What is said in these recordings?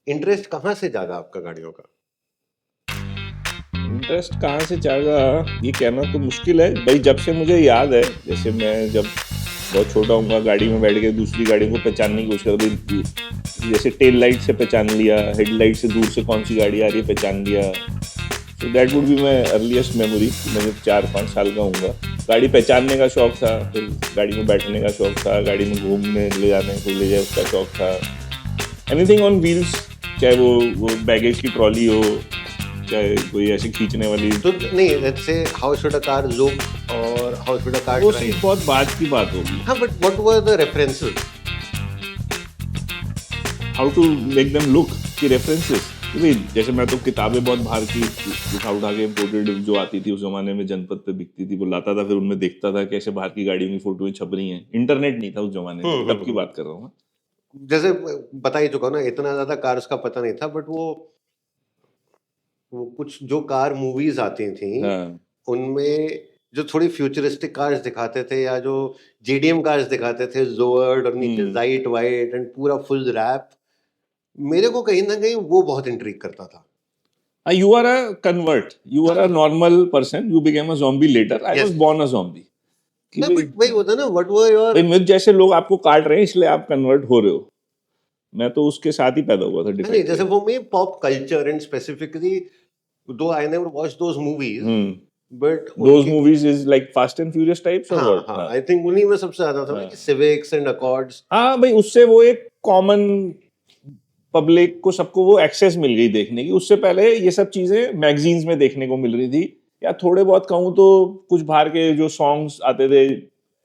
Interest कहाँ से जागा आपका गाड़ियों का? इंटरेस्ट कहाँ से जागा ये कहना तो मुश्किल है भाई। जब से मुझे याद है, जैसे मैं जब बहुत छोटा हूँ गाड़ी में बैठ के दूसरी गाड़ी को पहचानने की कोशिश कर रही, जैसे टेल लाइट से पहचान लिया, हेडलाइट से दूर से कौन सी गाड़ी आ रही है पहचान लिया। So that would be my earliest memory. मैं जब 4-5 साल का हूँगा, गाड़ी पहचानने का शौक था, फिर गाड़ी में बैठने का शौक था, गाड़ी में घूमने ले जाने को ले जाए उसका शौक था। एनीथिंग ऑन व्हील्स, चाहे वो बैगेज की ट्रॉली हो, चाहे कोई ऐसे खींचने वाली। तो नहीं, let's say how should a car look or how should a car वो ड्राइव? बहुत बात की बात होगी। हाँ, but what were the references? How to make them look की रेफरेंसेस। जैसे मैं तो किताबें बहुत बाहर की उठा के इम्पोर्टेड जो आती थी उस जमाने में, जनपद पे बिकती थी, वो लाता था, फिर उनमें देखता था कैसे बाहर की गाड़ियों की फोटोएं छप रही हैं। इंटरनेट नहीं था उस जमाने में, तब की बात कर रहा हूँ मैं। जैसे बता ही चुका ना, इतना ज्यादा कार्स का पता नहीं था, बट वो कुछ जो कार मूवीज आती थी हाँ। उनमें जो थोड़ी फ्यूचरिस्टिक कार्स दिखाते थे, या जो जेडीएम कार्स दिखाते थे, जोर्ड और नीचे जाइट वाइट एंड पूरा फुल रैप, मेरे को कहीं ना कहीं वो बहुत इंट्रीग करता था। You are a convert. You are a normal person. You became a zombie later. I was Yes. born a zombie. कि नहीं, बट वही होता ना, व्हाट वर योर, भाई मुझ जैसे लोग आपको काट रहे हैं इसलिए आप कन्वर्ट हो रहे हो। मैं तो उसके साथ ही पैदा हुआ था नहीं, डिफेक्ट जैसे में। वो में पॉप कल्चर एंड स्पेसिफिकली, दो I never watch those movies, but Those movies is like Fast and Furious types or हाँ what? हाँ, आई थिंक उन्हीं में सबसे ज्यादा था ना कि सिविक्स एंड अकॉर्ड्स। हाँ भाई, उससे वो एक कॉमन पब्लिक को, सबको वो एक्सेस मिल गई देखने की। उससे पहले ये सब चीजें मैगजीन्स में देखने को मिल रही थी, या थोड़े बहुत कहूँ तो कुछ बाहर के जो सॉन्ग्स आते थे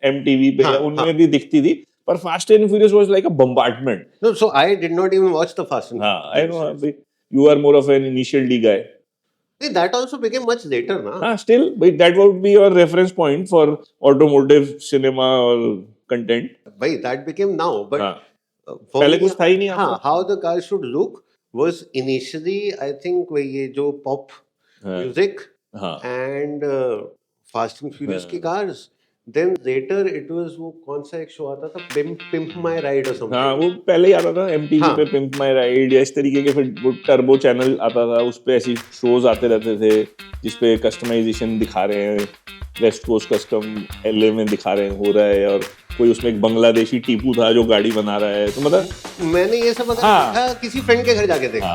एमटीवी पे, या उनमें भी दिखती थी। पर fast and furious was like a bombardment. No, so I did not even watch the fast and हाँ, I know you are more of an initial D guy. That also became much later ना। हाँ, still भाई that would be your reference point for automotive cinema और content. भाई that became now, but हाँ, for पहले me, कुछ था ही नहीं हाँ, आपका। How the car should look was initially I think वही ये जो पॉप म्यूजिक हाँ एंड फास्ट एंड फ्यूरियस की cars, then later it was वो कौन सा एक शो आता था, पिम्प माय राइड और हाँ, समथिंग। वो पहले ही आता था एमटीवी हाँ पे, पिंप माय राइड या इस तरीके के। फिर वो टर्बो चैनल आता था, उस पे ऐसी शोज आते रहते थे जिसपे कस्टमाइजेशन दिखा रहे हैं, वेस्ट कोस्ट कस्टम एलए में दिखा रहे हैं हो रहा है, और कोई उसमें एक बांग्लादेशी टीपू था जो गाड़ी बना रहा है। तो मतलब मैंने ये सब हाँ, देखा किसी फ्रेंड के घर जाके देखा।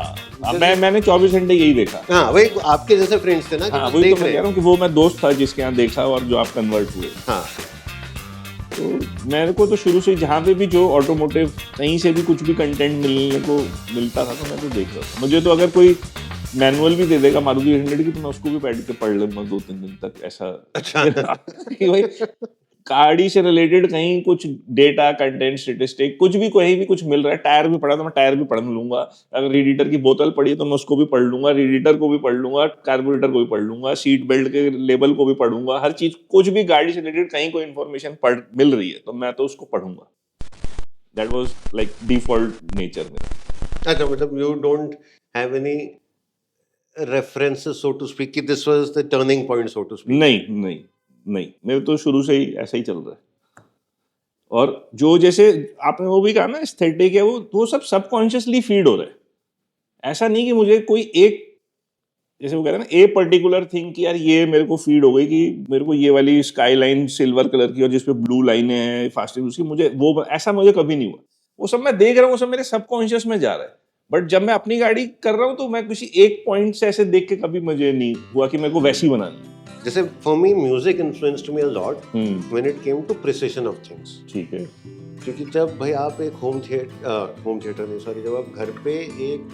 हाँ, मैंने 24 घंटे यही देखा। हाँ, वही आपके जैसे फ्रेंड्स थे ना, हाँ, कि वही देख तो मैं रहे कह रहा हूँ कि वो मैं दोस्त था जिसके यहाँ देखा और जो आप कन्वर्ट हुए। हाँ, तो मेरे को तो शुरू से जहाँ पे भी जो ऑटोमोटिव कहीं से भी कुछ भी कंटेंट मिलने को मिलता था तो मैं तो देख रहा था। मुझे तो अगर कोई मैनुअल भी दे देगा मारुति 800 की तो मैं उसको भी बैठ के पढ़ लूंगा 2-3 दिन तक, ऐसा। अच्छा। कि भाई गाड़ी से रिलेटेड कहीं कुछ डेटा, कंटेंट, स्टेटिस्टिक, कुछ भी कहीं भी कुछ मिल रहा है। टायर भी पड़ा तो मैं टायर भी पढ़ लूंगा। अगर रेडिएटर की बोतल पड़ी तो मैं उसको भी पढ़ लूंगा, रेडिएटर को भी पढ़ लूंगा, कार्बोरेटर को भी पढ़ लूंगा, सीट बेल्ट के लेबल को भी पढ़ूंगा। हर चीज, कुछ भी गाड़ी से रिलेटेड कहीं कोई इन्फॉर्मेशन पढ़ मिल रही है तो मैं तो उसको पढ़ूंगा। That was like default nature मेरा। अच्छा, मतलब you don't have any references so to speak कि this was the turning point so to speak? नहीं नहीं नहीं, मेरे तो शुरू से ही ऐसा ही चल रहा है। और जो जैसे आपने वो भी कहा ना एस्थेटिक है, वो सब सबकॉन्शियसली फीड हो रहा है। ऐसा नहीं कि मुझे कोई एक, जैसे वो कह रहे हैं ना, ए पर्टिकुलर थिंग कि यार ये मेरे को फीड हो गई कि मेरे को ये वाली स्काई लाइन सिल्वर कलर की और जिसपे ब्लू लाइनें हैं फास्ट उसकी, मुझे वो ऐसा मुझे कभी नहीं हुआ। वो सब मैं देख रहा हूँ, वो सब मेरे सबकॉन्शियस में जा रहा है। बट जब मैं अपनी गाड़ी कर रहा हूँ तो मैं किसी एक पॉइंट से ऐसे देख के कभी मुझे नहीं हुआ कि मेरे को वैसी बनानी है। जैसे for me music influenced me a lot when it came to precision of things. ठीक है। क्योंकि जब भाई आप एक होम थिएटर नहीं, सॉरी, जब आप घर पे एक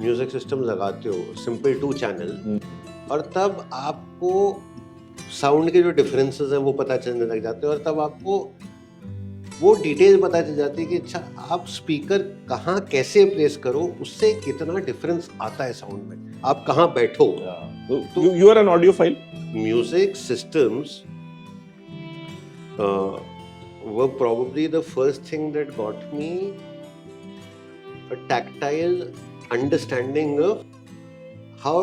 म्यूजिक सिस्टम लगाते हो, सिंपल 2 चैनल, और तब आपको साउंड के जो डिफरेंसेस हैं वो पता चलने लग जाते हैं, और तब आपको वो डिटेल पता चल जाती है कि अच्छा आप स्पीकर कहाँ कैसे प्लेस करो, उससे कितना डिफरेंस आता है साउंड में, आप कहाँ बैठो। तो you are an audiophile. Music systems were probably the first thing that got me a tactile understanding of how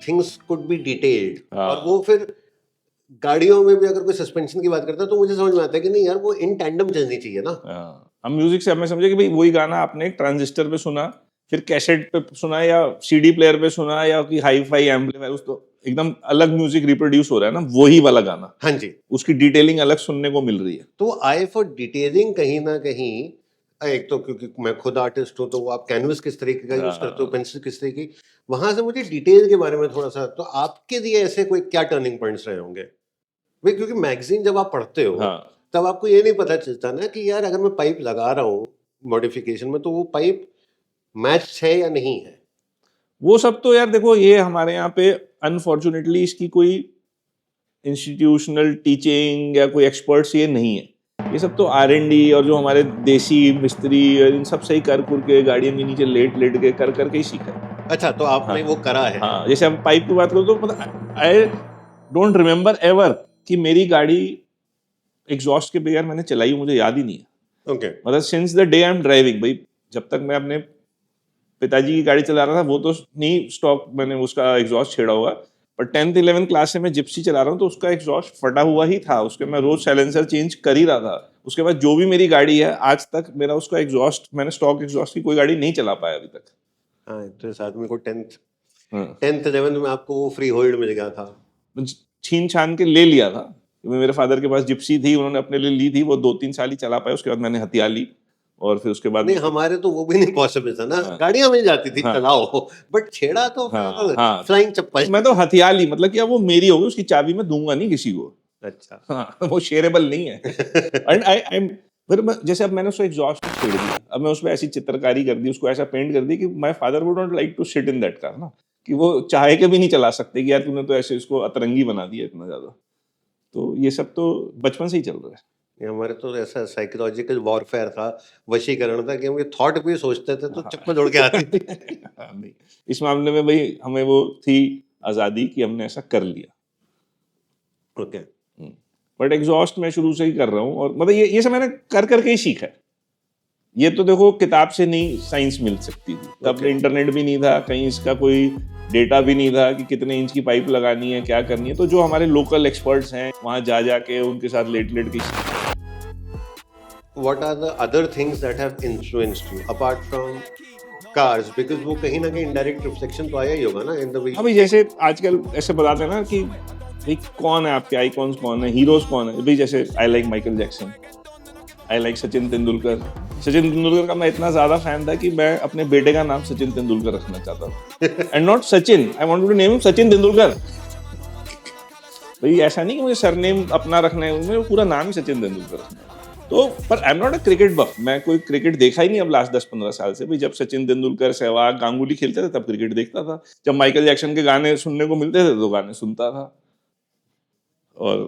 things could be detailed. और वो फिर गाड़ियों में भी अगर कोई सस्पेंशन की बात करता है तो मुझे समझ में आता है कि नहीं यार, वो इन टैंडम चलनी चाहिए ना। हम म्यूजिक से हमें समझे कि भाई वही गाना आपने एक ट्रांजिस्टर पे सुना फिर कैसेट पे सुना या सीडी प्लेयर पे सुना या कि हाई फाई एम्पलीफायर, उस तो एकदम अलग म्यूजिक रिप्रोड्यूस हो रहा है ना, वही वाला गाना, हाँ जी। उसकी डिटेलिंग अलग सुनने को मिल रही है। तो आई फॉर डिटेलिंग कहीं ना कहीं, एक तो क्योंकि मैं खुद आर्टिस्ट हूँ, तो वो आप कैनवस किस तरीके का यूज करते हो, पेंसिल किस तरीके की, वहां से मुझे डिटेल के बारे में थोड़ा सा, तो आपके लिए ऐसे कोई क्या टर्निंग पॉइंट्स रहे होंगे भाई? क्योंकि मैगजीन जब आप पढ़ते हो तब आपको ये नहीं पता चलता ना कि यार अगर मैं पाइप लगा रहा हूँ मॉडिफिकेशन में तो वो पाइप मैच है या नहीं है। वो सब तो यार देखो, ये हमारे यहाँ पे अनफॉर्चुनेटली इसकी कोई इंस्टीट्यूशनल टीचिंग या कोई एक्सपर्ट्स ये नहीं है। ये सब तो R&D और जो हमारे देसी मिस्त्री और इन सब से ही कर के गाड़ियों के नीचे लेट लेट के कर करके ही सीखा है। अच्छा, तो आपने वो करा है? हाँ, जैसे हम पाइप की बात करो तो मतलब आई डोंट रिमेम्बर एवर कि मेरी गाड़ी एग्जॉस्ट के बगैर मैंने चलाई, मुझे याद ही नहीं है। ओके। मतलब since the day I am driving, भाई जब तक मैं अपने पिताजी की गाड़ी चला रहा था वो तो नहीं स्टॉक मैंने उसका एग्जॉस्ट छेड़ा हुआ, पर 10th 11th क्लास से मैं जिप्सी चला रहा हूँ तो उसका एग्जॉस्ट फटा हुआ ही था, उसके मैं रोज साइलेंसर चेंज कर ही रहा था। उसके बाद जो भी मेरी गाड़ी है आज तक मेरा उसका एग्जॉस्ट, मैंने स्टॉक एग्जॉस्ट की कोई गाड़ी नहीं चला पाया अभी तक। हाँ, तो इस आदमी को 10th 11th में आपको वो फ्री होल्ड मिल गया था? छीन छान के ले लिया था। मेरे फादर के पास जिप्सी थी, उन्होंने अपने लिए ली थी, वो 2-3 साल ही चला पाया, उसके बाद मैंने हथिया ली और फिर उसके बाद नहीं, हमारे तो वो भी नहीं पॉसिबल था ना। गाड़ियां मिल जाती थी, चलाओ, बट छेड़ा तो फ्लाइंग चप्पल। मैं तो हथिया ली, मतलब कि अब वो मेरी होगी, उसकी चाबी मैं दूंगा नहीं किसी को। अच्छा। हाँ, वो शेयरेबल नहीं है। एंड आई फिर जैसे अब मैंने उसको एग्जॉस्ट छेड़ दिया, अब मैं उसमें ऐसी चित्रकारी कर दी, उसको ऐसा पेंट कर दी कि my father would not like to sit in that car ना, कि वो चाहे के भी नहीं चला सकते कि यार तूने तो ऐसे इसको अतरंगी बना दिया इतना ज्यादा। तो ये सब तो बचपन से ही चल रहा है। हमारे तो ऐसा साइकोलॉजिकल वॉरफेयर था, वशीकरण था कि हम ये थॉट भी सोचते थे तो चप्पल उड़ के आती थी। नहीं, इस मामले में भाई हमें वो थी आजादी कि हमने ऐसा कर लिया। ओके। बट एग्जॉस्ट मैं शुरू से ही कर रहा हूँ, और मतलब ये सब मैंने कर करके ही सीखा है। ये तो देखो किताब से नहीं साइंस मिल सकती थी, तब इंटरनेट भी नहीं था, कहीं इसका कोई डेटा भी नहीं था कि कितने इंच की पाइप लगानी है, क्या करनी है। तो जो हमारे लोकल एक्सपर्ट्स हैं वहां जा जाके उनके साथ लेट लेट के। What are the other things that have influenced you apart from cars? Because वो कहीं ना कहीं indirect reflection तो आया ही होगा ना in the way. अभी जैसे आजकल ऐसे बताते हैं ना कि भाई कौन है आपके आइकॉन्स, कौन है हीरोज, कौन है भाई, जैसे I like Michael Jackson, I like Sachin Tendulkar. Sachin Tendulkar का मैं इतना ज्यादा फैन था कि मैं अपने बेटे का नाम सचिन तेंदुलकर रखना चाहता था, and not Sachin, I wanted to name him Sachin Tendulkar. भाई ऐसा नहीं कि मुझे सरनेम अपना रखना है, मुझे पूरा नाम ही सचिन तेंदुलकर रखना है। तो पर I am not a cricket buff, मैं कोई क्रिकेट देखा ही नहीं अब लास्ट 10-15 साल से। भाई जब सचिन तेंदुलकर, सहवाग, गांगुली खेलते थे तब क्रिकेट देखता था, जब माइकल जैक्सन के गाने सुनने को मिलते थे तो गाने सुनता था। और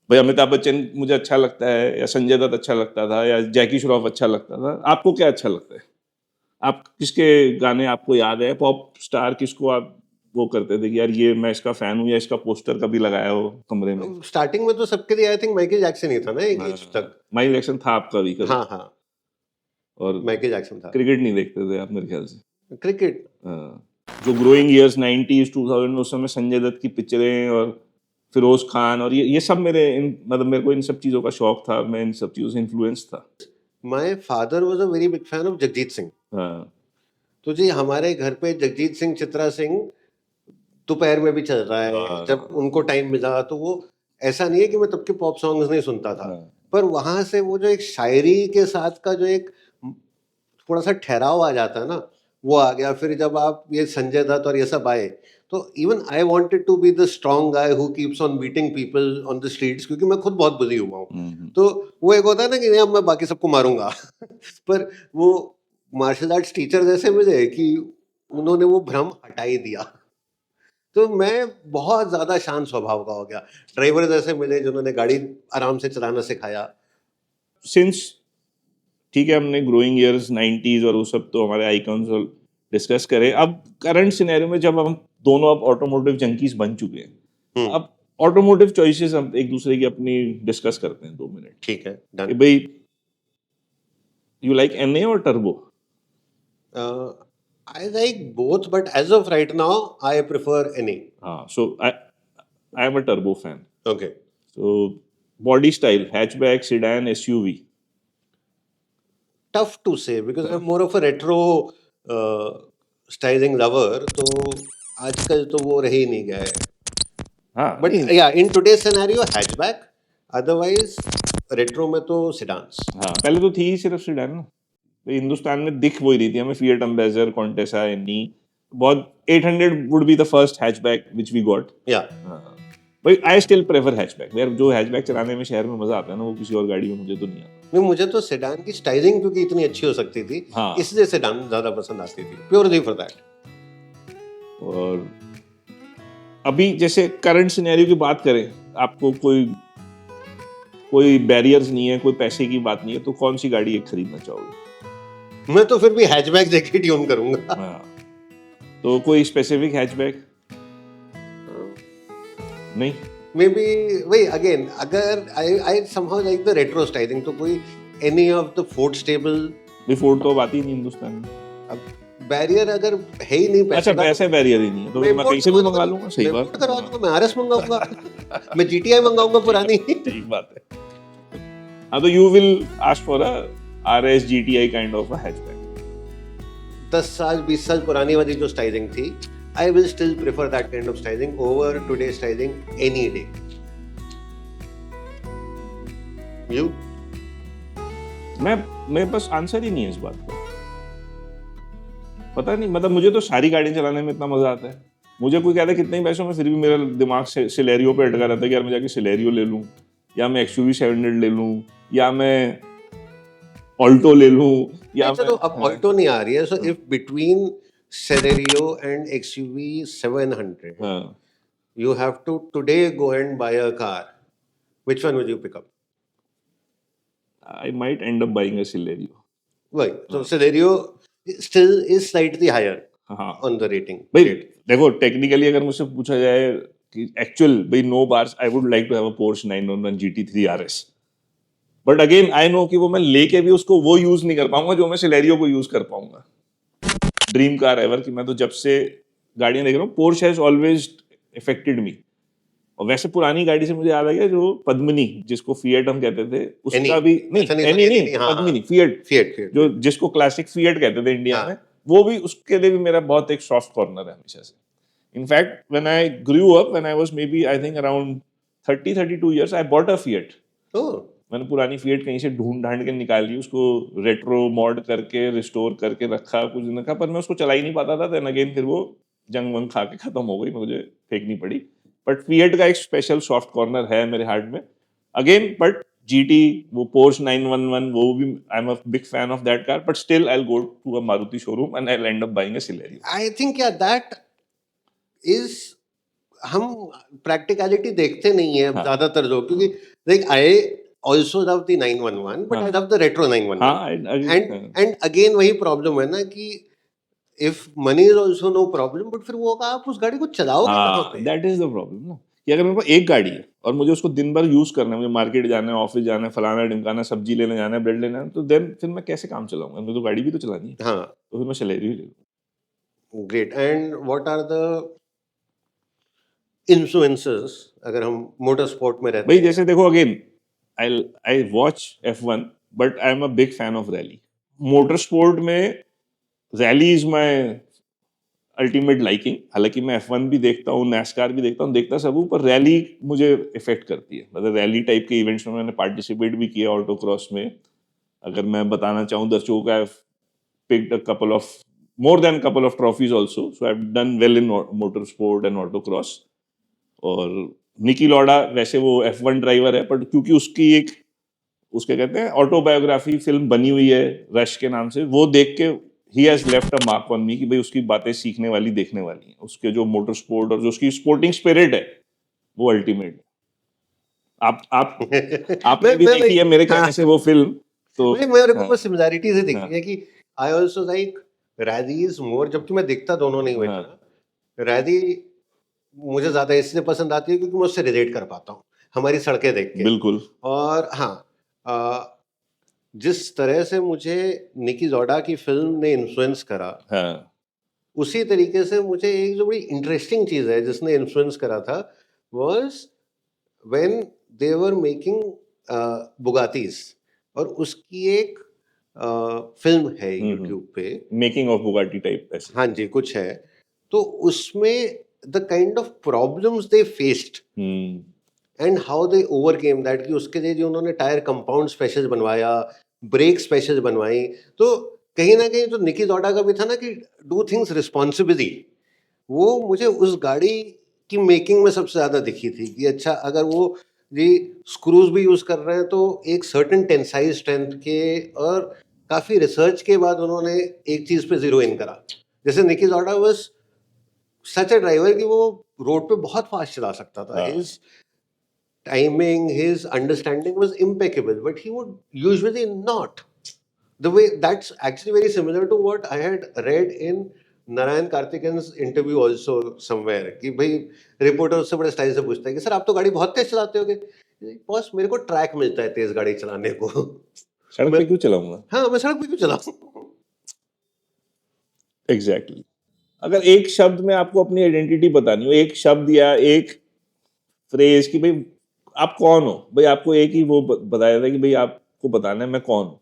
भाई अमिताभ बच्चन मुझे अच्छा लगता है, या संजय दत्त अच्छा लगता था, या जैकी श्रॉफ अच्छा लगता था। आपको क्या अच्छा लगता है? आप किसके गाने आपको याद है? पॉप स्टार किसको आप वो करते थे कि यार ये मैं इसका फैन हूँ, या इसका पोस्टर कभी लगाया हो कमरे में? स्टार्टिंग में तो सबके लिए आई थिंक माइकल जैक्सन ही था ना, एक एज तक। माइकल जैक्सन था आपका भी कभी? हाँ हाँ, और माइकल जैक्सन था। क्रिकेट नहीं देखते थे आप मेरे ख्याल से? क्रिकेट जो ग्रोइंग ईयर्स 90s 2000 उस समय संजय दत्त की पिक्चरें और फिरोज खान और ये सब मतलब मेरे को इन सब चीजों का शौक था, मैं इन सब चीजों से इन्फ्लुएंस था। My father was a very big fan of Jagjit Singh. हाँ, तो जी हमारे घर पे जगजीत सिंह, चित्रा सिंह दोपहर में भी चल रहा है, जब उनको टाइम मिला। तो वो ऐसा नहीं है कि मैं तब के पॉप सॉन्ग्स नहीं सुनता था, पर वहां से वो जो एक शायरी के साथ का जो एक थोड़ा सा ठहराव आ जाता है ना, वो आ गया। फिर जब आप ये संजय दत्त और ये सब आए, तो even I wanted to be the strong guy who keeps on beating people on the streets, क्योंकि मैं खुद बहुत बुली हुआ हूँ। तो वो एक होता है ना कि नहीं अब मैं बाकी सबको मारूंगा पर वो मार्शल आर्ट्स टीचर जैसे मिले कि उन्होंने वो भ्रम हटा ही दिया। तो मैं बहुत ज्यादा शांत स्वभाव का हो गया। ड्राइवर जैसे मिले जिन्होंने गाड़ी आराम से चलाना सिखाया। सिंस ठीक है, हमने ग्रोइंग ईयर्स 90s और वो सब तो हमारे आइकॉन्स डिस्कस करें। अब करंट सिनेरियो में जब हम दोनों अब ऑटोमोटिव जंकीज बन चुके हैं, अब ऑटोमोटिव चॉइसेस हम एक दूसरे की अपनी डिस्कस करते हैं 2 मिनट। ठीक है, डन। भाई यू लाइक NA और turbo? I like both, but as of right now, I prefer NA. So I am a turbo fan. Okay. So body style, hatchback, sedan, SUV. Tough to say because I'm more of a retro styling lover, तो आजकल तो वो रह ही नहीं गया है. हाँ but या in today's scenario hatchback, otherwise retro में तो सेडान्स. हाँ, पहले तो थी ही सिर्फ सीडान ना. तो हिंदुस्तान में दिख वही रही थी हमें, फिएट अम्बेसडर, कॉन्टेसा, एनी. बहुत 800 would be the first hatchback which we got. या भाई आई स्टिल प्रेफर हैचबैक. यार जो हैचबैक चलाने में शहर में मजा आता है ना, वो किसी और गाड़ी में मुझे तो नहीं आता. नहीं, मुझे तो सेडान की स्टाइलिंग क्योंकि इतनी अच्छी हो सकती थी, हाँ. इसलिए सेडान ज्यादा पसंद आती थी, प्योरली फॉर दैट. और अभी जैसे करंट सिनेरियो की बात करें, आपको कोई बैरियर्स नहीं है, कोई पैसे की बात नहीं है, तो कौन सी गाड़ी एक खरीदना चाहोगे? मैं तो फिर भी हैचबैक देके ट्यून करूंगा. हाँ. तो कोई स्पेसिफिक हैचबैक नहीं? मे बी वही अगेन, अगर I somehow like the retro styling, तो कोई any of the Ford stable. भी फोर्ड तो बात ही नहीं हिंदुस्तान में. अब बैरियर अगर है ही नहीं पैसे अच्छा, का, पैसे बैरियर ही नहीं है तो मैं कहीं से भी मंगा लूंगा. सही बात. मैं करवा दूंगा, मैं आरएस मंगाऊंगा, मैं जीटीआई मंगाऊंगा पुरानी. ठीक बात है. हाँ, तो you will ask for a RS GTI kind of a hatchback. 10 साल 20 साल पुरानी वाली जो स्टाइलिंग थी, I will still prefer that kind of styling over today's styling any day. You? मैं बस आंसर ही नहीं है इस बात का. पता नहीं, मतलब मुझे तो सारी गाड़ी चलाने में इतना मजा आता है. मुझे कोई कहता है कितने ही पैसों में, फिर भी मेरा दिमाग से सिलेरियो पे अटका रहता है कि यार मैं जाके सिलेरियो ले लूं, या मैं एक्सयूवी 700 ले लूं, या मैं ऑल्टो ले लूं, या चलो अब ऑल्टो नहीं आ रही है, so if between Celerio and XUV 700, you have to today go and buy a car. Which one would you pick up? I might end up buying a Celerio. Right. So Celerio still is slightly higher on the rating. भाई देखो, technically अगर मुझसे पूछा जाए कि actual भाई no bars, I would like to have a Porsche 911 GT3 RS. But again I know कि वो मैं लेके भी उसको वो यूज नहीं कर पाऊंगा जो मैं Celerio को यूज कर पाऊंगा. ड्रीम कार एवर कि मैं तो जब से गाड़ियां देख रहा हूँ, पोर्श हैज ऑलवेज अफेक्टेड मी. और वैसे पुरानी गाड़ी से मुझे याद आ गया जो पद्मिनी, जिसको फिएट हम कहते थे, उसका भी नहीं पद्मिनी, फिएट जो जिसको क्लासिक फिएट कहते थे इंडिया में, वो भी उसके लिए भी मेरा बहुत एक सॉफ्ट कॉर्नर है हमेशा से. In fact when I grew up, when I was maybe I think around 30-32 years, I bought a Fiat. मैंने पुरानी फिएट कहीं से ढूंढ ढांड के निकाली, उसको रेट्रो मॉड करके रिस्टोर करके रखा, कुछ दिन रखा, पर मैं उसको चला ही नहीं पाता था. देन अगेन फिर वो जंग वंग खा के खत्म हो गई, मुझे फेंकनी पड़ी. बट फिएट का एक स्पेशल सॉफ्ट कॉर्नर है मेरे हार्ट में अगेन. बट जीटी, वो पोर्श 911, वो भी I am a big fan of that car. But still I will go to a Maruti showroom and I will end up buying a Celerio. I think yeah that is, हम practicality देखते नहीं है ज्यादातर लोग, क्योंकि like I also love the 911, but I love the retro 911. And again वही problem है ना कि if money is also no problem, but फिर वो आप उस गाड़ी को चलाओगे कहाँ पे? That is the problem ना, कि अगर मेरे पास एक गाड़ी है और मुझे उसको दिन भर यूज करना है, मुझे मार्केट जाना है, ऑफिस जाना है, फलाना ढिमकाना, सब्जी लेने जाना है, ब्रेड लेना है, तो देन फिर मैं कैसे काम चलाऊंगा? मुझे तो गाड़ी भी तो चलानी है. हाँ, तो फिर मैं सिलेरियो ले लूँ. Great. And what are the influences अगर हम मोटर स्पोर्ट में रहते हैं? भाई जैसे देखो, again I watch F1, but I'm a big fan of rally. Motorsport में rally is my ultimate liking. हालांकि मैं F1 भी देखता हूँ, NASCAR भी देखता हूँ, देखता सब हूँ, पर रैली मुझे इफेक्ट करती है. मतलब रैली टाइप के इवेंट्स में मैंने पार्टिसिपेट भी किया. ऑटोक्रॉस में अगर मैं बताना चाहूँ, दर्शकों का, picked a couple of more than couple of trophies also. So I've done well in motorsport and autocross. और निकी लॉडा वैसे वो F1 ड्राइवर है, बट क्योंकि उसकी एक, उसके कहते हैं ऑटोबायोग्राफी फिल्म बनी हुई है रश के नाम से, वो देख के he has left a mark on me कि भाई उसकी बातें सीखने वाली, देखने वाली हैं. उसके जो मोटर स्पोर्ट और जो उसकी स्पोर्टिंग स्पिरिट है वो अल्टीमेट है. आपने भी देखी है मेरे कहने से वो फिल्म, तो मेरे को बस सिमिलरिटीज ही दिखती है कि आई आल्सो लाइक रैलीज मोर, जबकि मैं दिखता दोनों नहीं हुए. रैली मुझे ज्यादा इसलिए पसंद आती है क्योंकि मैं उससे रिलेट कर पाता हूँ, हमारी सड़कें देख के. बिल्कुल. और हाँ, जिस तरह से मुझे निकी लॉडा की फिल्म ने इन्फ्लुएंस करा, उसी तरीके से मुझे एक जो बड़ी इंटरेस्टिंग चीज है जिसने इन्फ्लुएंस करा था, was when they were making Bugattis. और उसकी एक फिल्म है यूट्यूब पे, मेकिंग ऑफ बुगाटी टाइप ऐसे। हाँ जी कुछ है, तो उसमें the kind of problems they faced and how they overcame that, कि उसके लिए जो उन्होंने टायर कंपाउंड स्पेशल बनवाया, ब्रेक स्पेशल बनवाई, तो कहीं ना कहीं जो निकी लॉडा का भी था ना कि डू थिंग्स रिस्पॉन्सिबली, वो मुझे उस गाड़ी की मेकिंग में सबसे ज्यादा दिखी थी कि अच्छा अगर वो जी स्क्रूज भी यूज कर रहे हैं तो एक सर्टेन टेंसाइल स्ट्रेंथ के, और काफी रिसर्च के बाद उन्होंने एक चीज पे जीरो इन करा। जैसे निकी लॉडा वाज सच अ ड्राइवर कि वो रोड पे बहुत फास्ट चला सकता था, हाँ। His timing, his understanding was impeccable, but he would usually not. The way that's actually very similar to what I had read in Narayan Karthikeyan's interview also somewhere, कि भाई रिपोर्टर उससे बड़े स्टाइल से पूछता है कि सर आप तो गाड़ी बहुत तेज चलाते होगे। बॉस मेरे को ट्रैक मिलता है तेज गाड़ी चलाने को। सड़क मैं पे क्यों चलाऊंगा? हाँ मैं सड़क पे क्यों चलाऊं। एग्जैक्टली। अगर एक शब्द में आपको अपनी आइडेंटिटी बतानी हो, एक शब्द या एक फ्रेज कि भाई आप कौन हो, भाई आपको एक ही वो बताया था कि भाई आपको बताना है मैं कौन हूँ।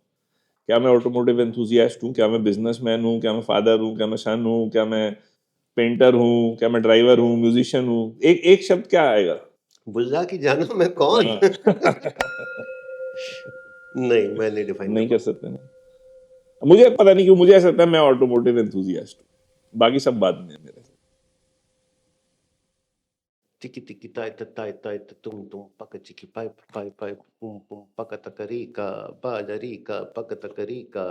क्या मैं ऑटोमोटिव एंथुजियास्ट हूँ, क्या मैं बिजनेसमैन हूँ, क्या मैं फादर हूँ, क्या मैं सन हूँ, क्या मैं पेंटर हूँ, क्या मैं ड्राइवर हूँ, म्यूजिशियन हूँ, एक एक शब्द क्या आएगा? बुल्ला की जानो मैं कौन। हाँ। नहीं मैं नहीं डिफाइन कर नहीं कर पाऊंगा। सकते ना। मुझे पता नहीं क्यों मुझे ऐसा लगता है मैं ऑटोमोटिव एंथुजियास्ट हूँ, बाकी सब बाद में है मेरे। Tiki tiki tai ta tai tai ta tum tum paka chiki pai pai pai pum pum paka takarika ba jarika paka takarika